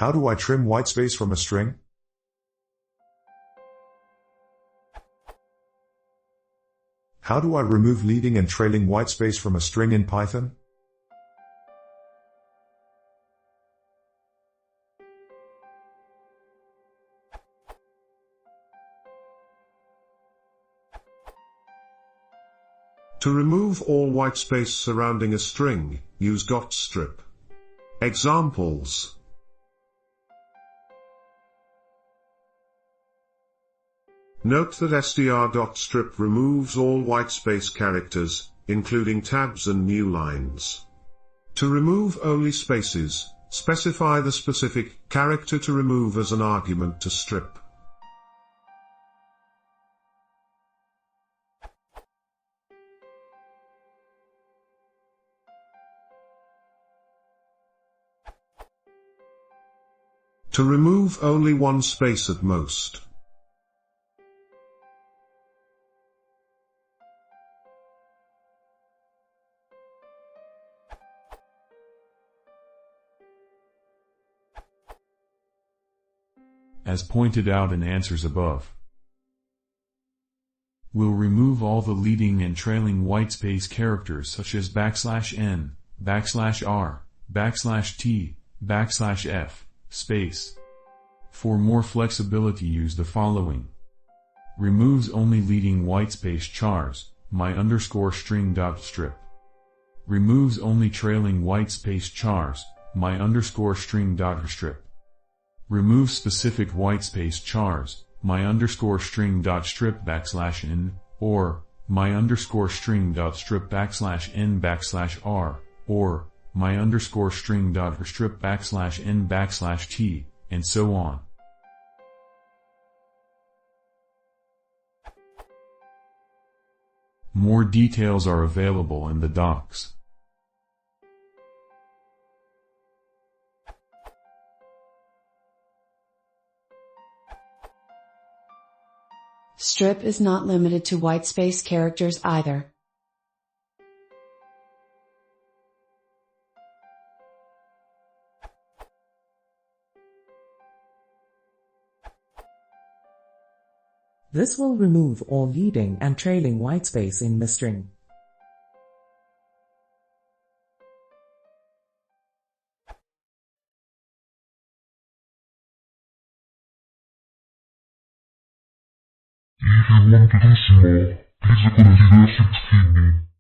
How do I trim whitespace from a string? How do I remove leading and trailing whitespace from a string in Python? To remove all whitespace surrounding a string, use .strip. Examples: note that str.strip removes all whitespace characters, including tabs and new lines. To remove only spaces, specify the specific character to remove as an argument to strip. To remove only one space at most. As pointed out in answers above, we'll remove all the leading and trailing whitespace characters such as \n, \r, \t, \f, space. For more flexibility, use the following. Removes only leading whitespace chars, my_string.strip. Removes only trailing whitespace chars, my_string.strip. Removes specific whitespace chars, my_string.strip \n, or my_string.strip \n\r, or my_string.strip \n/t, and so on. More details are available in the docs. Strip is not limited to whitespace characters either. This will remove all leading and trailing whitespace in the string. If you want to do more, please look at the video 16.